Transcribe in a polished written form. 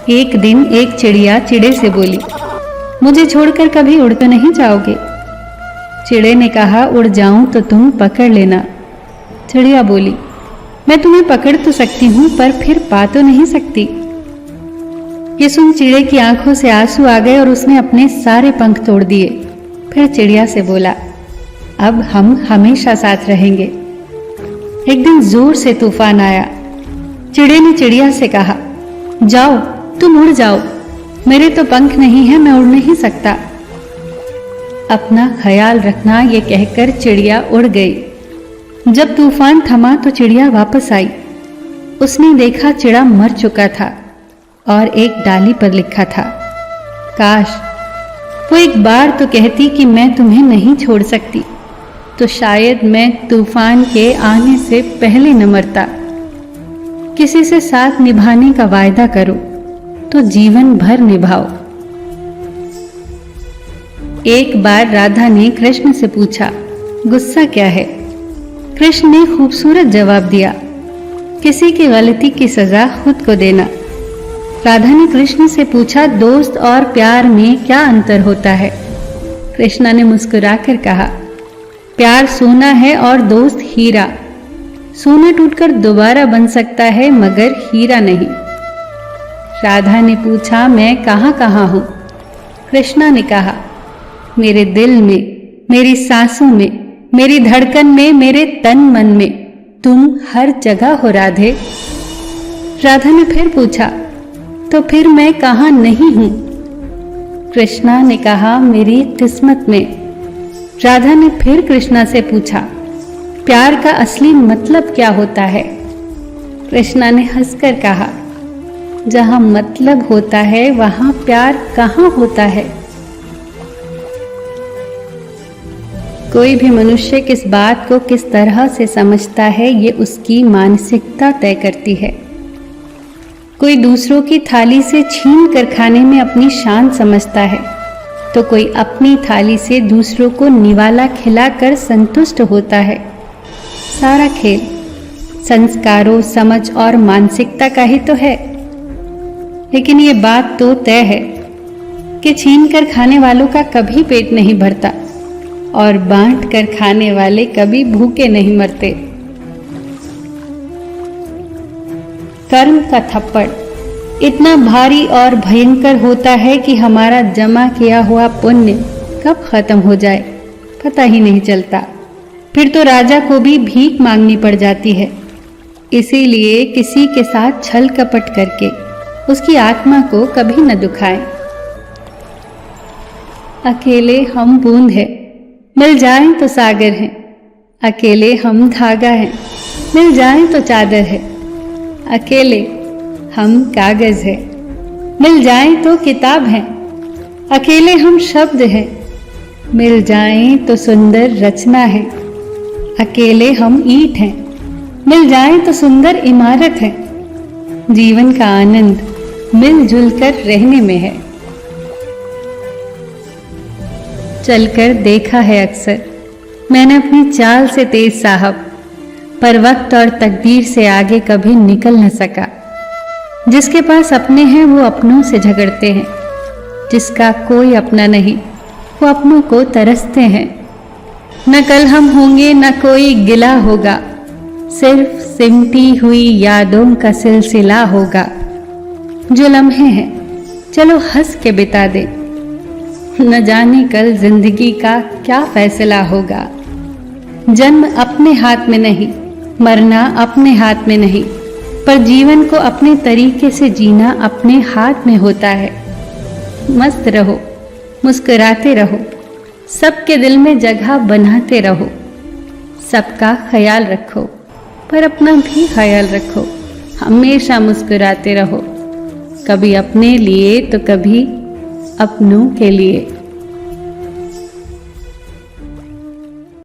एक दिन एक चिड़िया चिड़े से बोली, मुझे छोड़कर कभी उड़ तो नहीं जाओगे? चिड़े ने कहा, उड़ जाऊं तो तुम पकड़ लेना। चिड़िया बोली, मैं तुम्हें पकड़ तो सकती हूं पर फिर पा तो नहीं सकती। ये सुन चिड़े की आंखों से आंसू आ गए और उसने अपने सारे पंख तोड़ दिए। फिर चिड़िया से बोला, अब हम हमेशा साथ रहेंगे। एक दिन जोर से तूफान आया। चिड़े ने चिड़िया से कहा, जाओ तुम उड़ जाओ, मेरे तो पंख नहीं है, मैं उड़ नहीं सकता। अपना ख्याल रखना, ये कहकर चिड़िया उड़ गई। जब तूफान थमा तो चिड़िया वापस आई। उसने देखा चिड़ा मर चुका था और एक डाली पर लिखा था, काश वो एक बार तो कहती कि मैं तुम्हें नहीं छोड़ सकती, तो शायद मैं तूफान के आने से पहले न मरता। किसी से साथ निभाने का वायदा करो तो जीवन भर निभाओ। एक बार राधा ने कृष्ण से पूछा, गुस्सा क्या है? कृष्ण ने खूबसूरत जवाब दिया, किसी की गलती की सजा खुद को देना। राधा ने कृष्ण से पूछा, दोस्त और प्यार में क्या अंतर होता है? कृष्ण ने मुस्कुराकर कहा, प्यार सोना है और दोस्त हीरा। सोना टूटकर दोबारा बन सकता है मगर हीरा नहीं। राधा ने पूछा, मैं कहाँ कहाँ हूं? कृष्णा ने कहा, मेरे दिल में, मेरी सांसों में, मेरी धड़कन में, मेरे तन मन में, तुम हर जगह हो राधे। राधा ने फिर पूछा, तो फिर मैं कहाँ नहीं हूं? कृष्णा ने कहा, मेरी किस्मत में। राधा ने फिर कृष्णा से पूछा, प्यार का असली मतलब क्या होता है? कृष्णा ने हंसकर कहा, जहां मतलब होता है वहां प्यार कहाँ होता है? कोई भी मनुष्य किस बात को किस तरह से समझता है, ये उसकी मानसिकता तय करती है। कोई दूसरों की थाली से छीन कर खाने में अपनी शान समझता है, तो कोई अपनी थाली से दूसरों को निवाला खिलाकर संतुष्ट होता है। सारा खेल संस्कारों, समझ और मानसिकता का ही तो है। लेकिन ये बात तो तय है कि छीन कर खाने वालों का कभी पेट नहीं भरता और बांट कर खाने वाले कभी भूखे नहीं मरते। कर्म का थप्पड़ इतना भारी और भयंकर होता है कि हमारा जमा किया हुआ पुण्य कब खत्म हो जाए पता ही नहीं चलता। फिर तो राजा को भी भीख मांगनी पड़ जाती है। इसीलिए किसी के साथ छल कपट करके उसकी आत्मा को कभी न दुखाएं। अकेले हम बूंद हैं, मिल जाएं तो सागर हैं। अकेले हम धागा हैं, मिल जाएं तो चादर है। अकेले हम कागज हैं, मिल जाएं तो किताब हैं। अकेले हम शब्द हैं, मिल जाएं तो सुंदर रचना है। अकेले हम ईंट हैं, मिल जाएं तो सुंदर इमारत है। जीवन का आनंद मिलजुल कर रहने में है। चलकर देखा है अक्सर मैंने अपनी चाल से तेज साहब, पर वक्त और तकदीर से आगे कभी निकल न सका। जिसके पास अपने हैं वो अपनों से झगड़ते हैं, जिसका कोई अपना नहीं वो अपनों को तरसते हैं। न कल हम होंगे न कोई गिला होगा, सिर्फ सिमटी हुई यादों का सिलसिला होगा। जो लम्हे हैं चलो हंस के बिता दे, न जाने कल जिंदगी का क्या फैसला होगा। जन्म अपने हाथ में नहीं, मरना अपने हाथ में नहीं, पर जीवन को अपने तरीके से जीना अपने हाथ में होता है। मस्त रहो, मुस्कुराते रहो, सबके दिल में जगह बनाते रहो। सबका ख्याल रखो पर अपना भी ख्याल रखो। हमेशा मुस्कुराते रहो, कभी अपने लिए तो कभी अपनों के लिए।